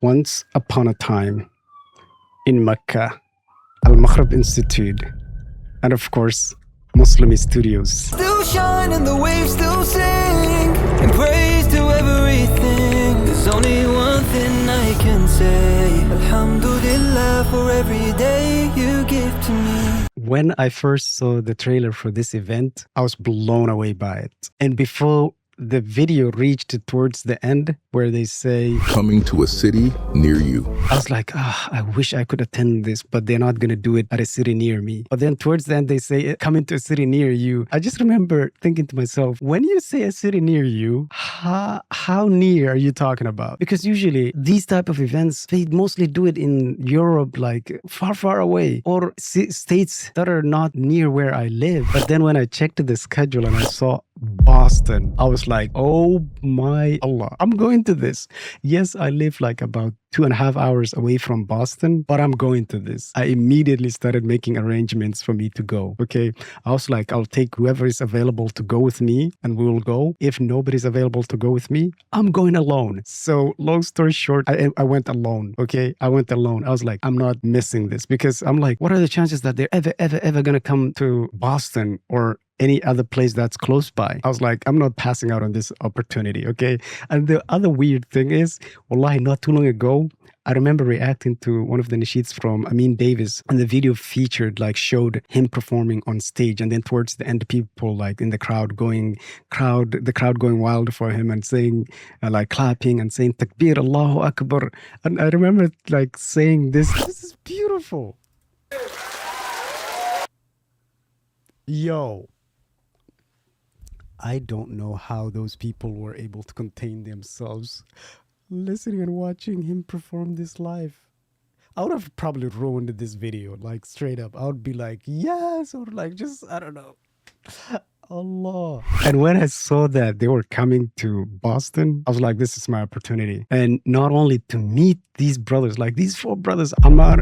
Once upon a time, in Makkah, AlMaghrib Institute, and of course, Muslimi Studios. Still shine and the waves still sing, and praise to everything. There's only one thing I can say, Alhamdulillah for every day you give to me. When I first saw the trailer for this event, I was blown away by it. And before the video reached towards the end where they say, coming to a city near you, I was like, I wish I could attend this, but they're not going to do it at a city near me. But then towards the end, they say, coming to a city near you. I just remember thinking to myself, when you say a city near you, how near are you talking about? Because usually these type of events, they mostly do it in Europe, like far, far away, or states that are not near where I live. But then when I checked the schedule and I saw Boston, I was like, oh my Allah, I'm going to this. Yes, I live like about 2.5 hours away from Boston, but I'm going to this. I immediately started making arrangements for me to go. Okay. I was like, I'll take whoever is available to go with me and we will go. If nobody's available to go with me, I'm going alone. So long story short, I went alone. Okay. I went alone. I was like, I'm not missing this because I'm like, what are the chances that they're ever going to come to Boston or any other place that's close by? I was like, I'm not passing out on this opportunity, okay? And the other weird thing is, wallahi, not too long ago, I remember reacting to one of the nasheeds from Amin Davis, and the video showed him performing on stage, and then towards the end, people like in the crowd going wild for him and saying, clapping and saying, Takbir, Allahu Akbar. And I remember saying this is beautiful. Yo. I don't know how those people were able to contain themselves listening and watching him perform this live. I would have probably ruined this video, straight up. I would be like, yes, or I don't know. Allah. And when I saw that they were coming to Boston, I was like, this is my opportunity. And not only to meet these brothers, these 4 brothers, Ammar,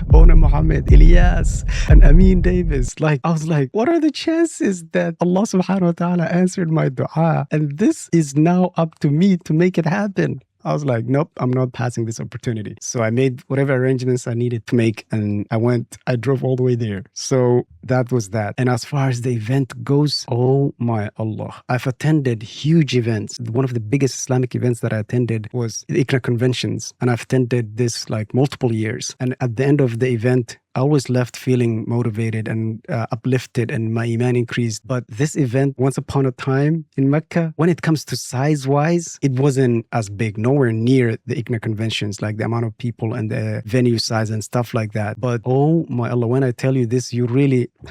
Boonaa Mohammed, Ilyas, and Amin Davis. I was like, what are the chances that Allah subhanahu wa ta'ala answered my dua? And this is now up to me to make it happen. I was like, nope, I'm not passing this opportunity. So I made whatever arrangements I needed to make, and I drove all the way there. So that was that. And as far as the event goes, oh my Allah, I've attended huge events. One of the biggest Islamic events that I attended was the ICNA conventions. And I've attended this multiple years. And at the end of the event, I always left feeling motivated and uplifted, and my iman increased. But this event, once upon a time in Mecca, when it comes to size-wise, it wasn't as big, nowhere near the ICNA conventions, the amount of people and the venue size and stuff like that. But oh my Allah, when I tell you this,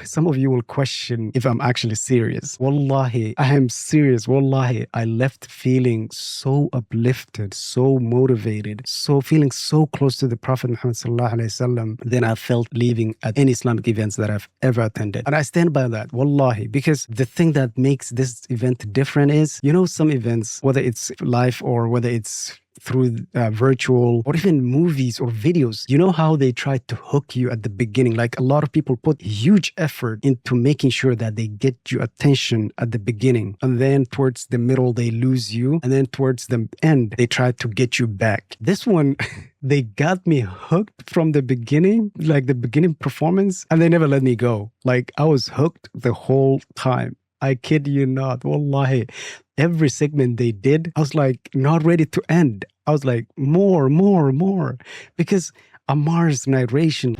some of you will question if I'm actually serious. Wallahi, I am serious. Wallahi, I left feeling so uplifted, so motivated, feeling so close to the Prophet Muhammad sallallahu alaihi wasallam than I felt leaving at any Islamic events that I've ever attended. And I stand by that, wallahi, because the thing that makes this event different is, some events, whether it's live or whether it's through virtual or even movies or videos, how they try to hook you at the beginning. A lot of people put huge effort into making sure that they get your attention at the beginning, and then towards the middle they lose you, and then towards the end they try to get you back. This one they got me hooked from the beginning, the beginning performance, and they never let me go. I was hooked the whole time. I kid you not, wallahi. Every segment they did, I was not ready to end. I was more. Because Ammar's narration,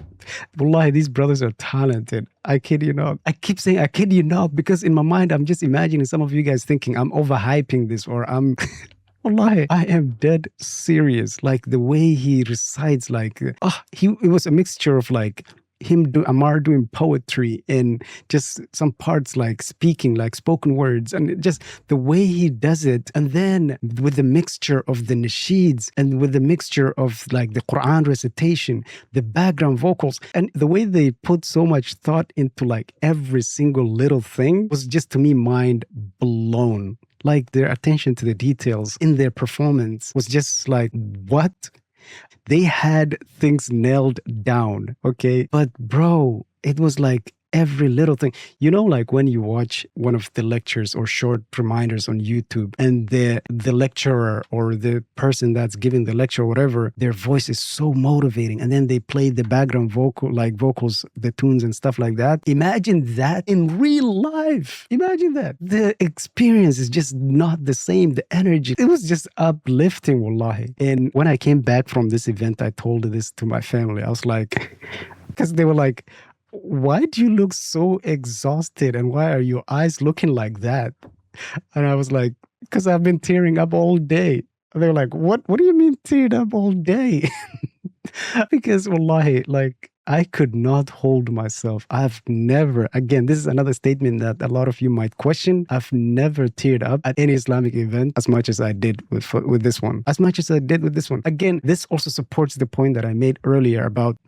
wallahi, these brothers are talented. I kid you not. I keep saying I kid you not because in my mind, I'm just imagining some of you guys thinking I'm overhyping this or I'm... Wallahi, I am dead serious. The way he recites, it was a mixture of Ammar doing poetry and just some parts speaking, spoken words, and just the way he does it. And then with the mixture of the nasheeds and with the mixture of the Quran recitation, the background vocals, and the way they put so much thought into every single little thing was just to me mind blown. Their attention to the details in their performance was just what? They had things nailed down, okay? But bro, it was every little thing. You know, like when you watch one of the lectures or short reminders on YouTube, and the lecturer or the person that's giving the lecture or whatever, their voice is so motivating, and then they play the background vocals, the tunes and stuff like that. Imagine that in real life. Imagine that. The experience is just not the same. The energy, it was just uplifting, wallahi. And when I came back from this event, I told this to my family. I was like, because they were like, why do you look so exhausted, and why are your eyes looking like that? And I was like, because I've been tearing up all day. And they were like, what do you mean teared up all day? Because wallahi, like, I could not hold myself. I've never, again, this is another statement that a lot of you might question. I've never teared up at any Islamic event as much as I did with this one. As much as I did with this one. Again, this also supports the point that I made earlier about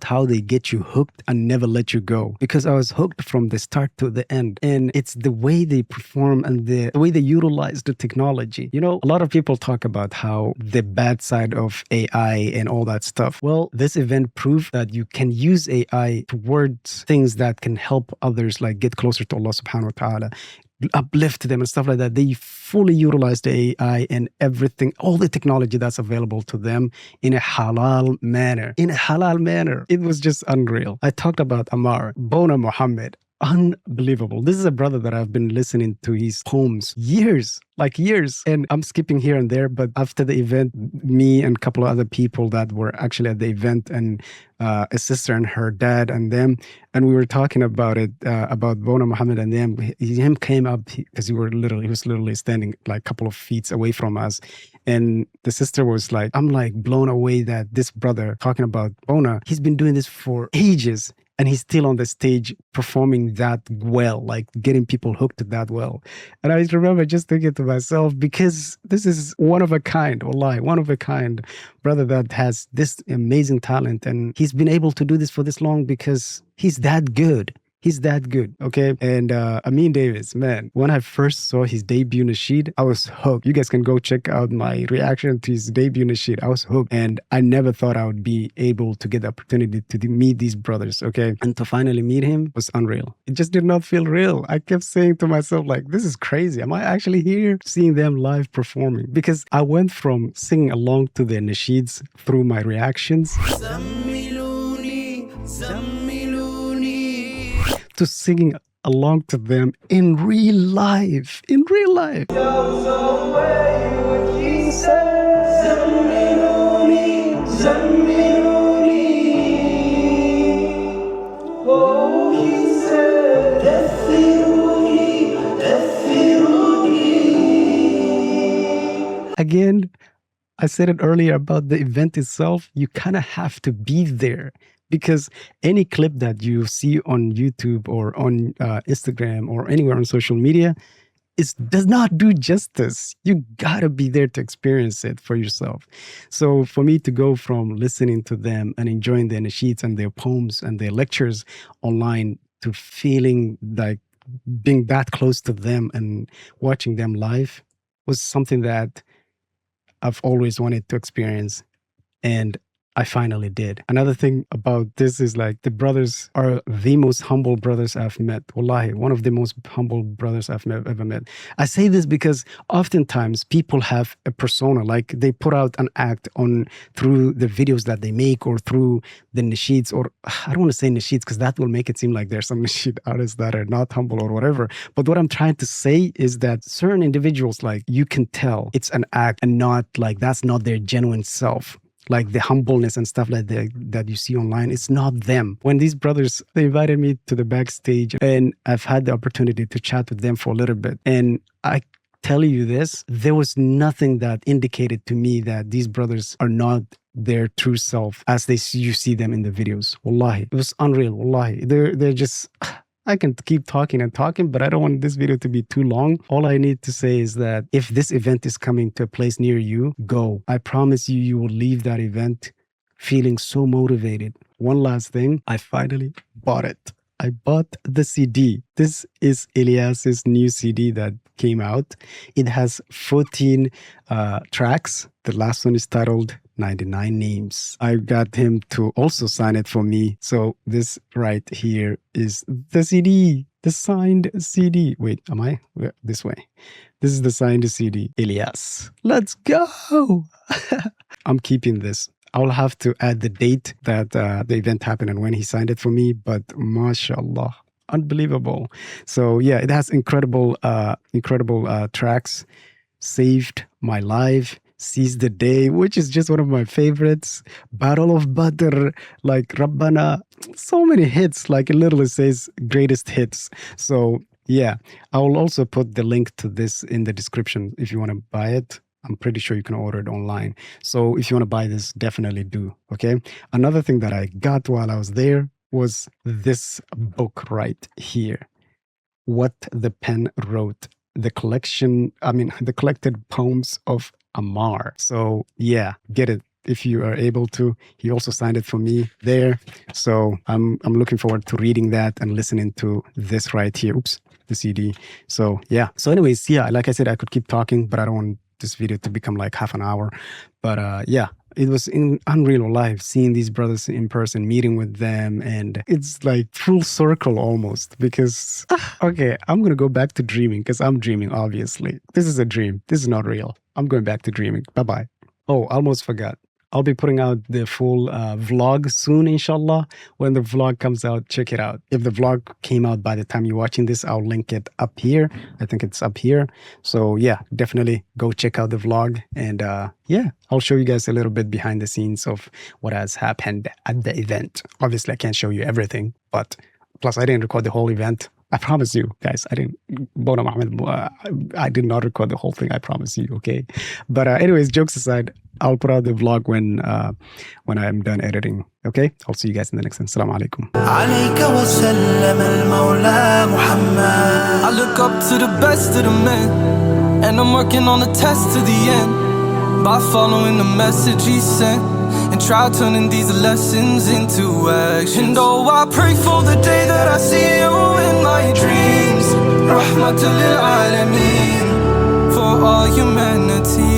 how they get you hooked and never let you go, because I was hooked from the start to the end. And it's the way they perform and the way they utilize the technology. You know, a lot of people talk about how the bad side of AI and all that stuff. Well, this event proved that you can use AI towards things that can help others, like get closer to Allah subhanahu wa ta'ala, uplift them and stuff like that. They fully utilize the AI and everything, all the technology that's available to them in a halal manner. In a halal manner. It was just unreal. I talked about Ammar, Boonaa Mohammed. Unbelievable. This is a brother that I've been listening to his poems years. And I'm skipping here and there, but after the event, me and a couple of other people that were actually at the event, and a sister and her dad and them, and we were talking about it, about Boonaa Mohammed and them. Him came up because he was literally standing like a couple of feet away from us. And the sister was like, I'm like blown away that this brother talking about Boonaa, he's been doing this for ages. And he's still on the stage performing that well, like getting people hooked that well. And I remember just thinking to myself, because this is one of a kind, wallahi, one of a kind brother that has this amazing talent. And he's been able to do this for this long because he's that good. He's that good, okay? And Amin Davis, man, when I first saw his debut nasheed, I was hooked. You guys can go check out my reaction to his debut nasheed. I was hooked. And I never thought I would be able to get the opportunity to meet these brothers, okay? And to finally meet him was unreal. It just did not feel real. I kept saying to myself, like, this is crazy. Am I actually here seeing them live performing? Because I went from singing along to their nasheeds through my reactions to singing along to them in real life. In real life. Again, I said it earlier about the event itself. You kind of have to be there. Because any clip that you see on YouTube or on Instagram or anywhere on social media does not do justice. You gotta be there to experience it for yourself. So for me to go from listening to them and enjoying their nasheeds and their poems and their lectures online to feeling like being that close to them and watching them live was something that I've always wanted to experience. And I finally did. Another thing about this is like the brothers are the most humble brothers I've met. Wallahi, one of the most humble brothers I've ever met. I say this because oftentimes people have a persona, like they put out an act through the videos that they make or through the nasheeds, or I don't want to say nasheeds because that will make it seem like there's some nasheed artists that are not humble or whatever. But what I'm trying to say is that certain individuals, like you can tell it's an act and not like that's not their genuine self. Like the humbleness and stuff like that you see online, it's not them. When these brothers, they invited me to the backstage and I've had the opportunity to chat with them for a little bit. And I tell you this, there was nothing that indicated to me that these brothers are not their true self as you see them in the videos. Wallahi, it was unreal. Wallahi, they're just... I can keep talking and talking, but I don't want this video to be too long. All I need to say is that if this event is coming to a place near you, go. I promise you, you will leave that event feeling so motivated. One last thing, I finally bought it. I bought the CD. This is Ilyas's new CD that came out. It has 14 tracks. The last one is titled 99 names. I got him to also sign it for me. So this right here is the CD, the signed CD. Wait, am I? This way. This is the signed CD. Ilyas. Let's go. I'm keeping this. I'll have to add the date that the event happened and when he signed it for me. But mashallah, unbelievable. So yeah, it has incredible tracks. Saved My Life, Seize the Day, which is just one of my favorites. Battle of Badr, like Rabbana, so many hits, like it literally says greatest hits. So yeah, I will also put the link to this in the description if you want to buy it. I'm pretty sure you can order it online. So if you want to buy this, definitely do, okay? Another thing that I got while I was there was this book right here, What the Pen Wrote. The collected poems of Ammar. So yeah, get it if you are able to. He also signed it for me there. So I'm looking forward to reading that and listening to this right here. Oops, the CD. So yeah. So anyways, yeah, like I said, I could keep talking, but I don't want this video to become like half an hour. But yeah, it was unreal life, seeing these brothers in person, meeting with them, and it's like full circle almost because, okay, I'm going to go back to dreaming because I'm dreaming, obviously. This is a dream. This is not real. I'm going back to dreaming. Bye-bye. Oh, almost forgot. I'll be putting out the full vlog soon, inshallah. When the vlog comes out, check it out. If the vlog came out by the time you're watching this, I'll link it up here. I think it's up here. So yeah, definitely go check out the vlog. And yeah, I'll show you guys a little bit behind the scenes of what has happened at the event. Obviously, I can't show you everything, but plus I didn't record the whole event. I promise you, guys, I didn't, Boonaa Mohammed, I did not record the whole thing, I promise you, okay? But anyways, jokes aside, I'll put out the vlog when I'm done editing, okay? I'll see you guys in the next one. Assalamu alaikum. I look up to the best of the men, and I'm working on the test to the end, by following the message he sent, and try turning these lessons into action. And oh, I pray for the day that I see you in my dreams. Rahmatul lil Alameen, for all humanity.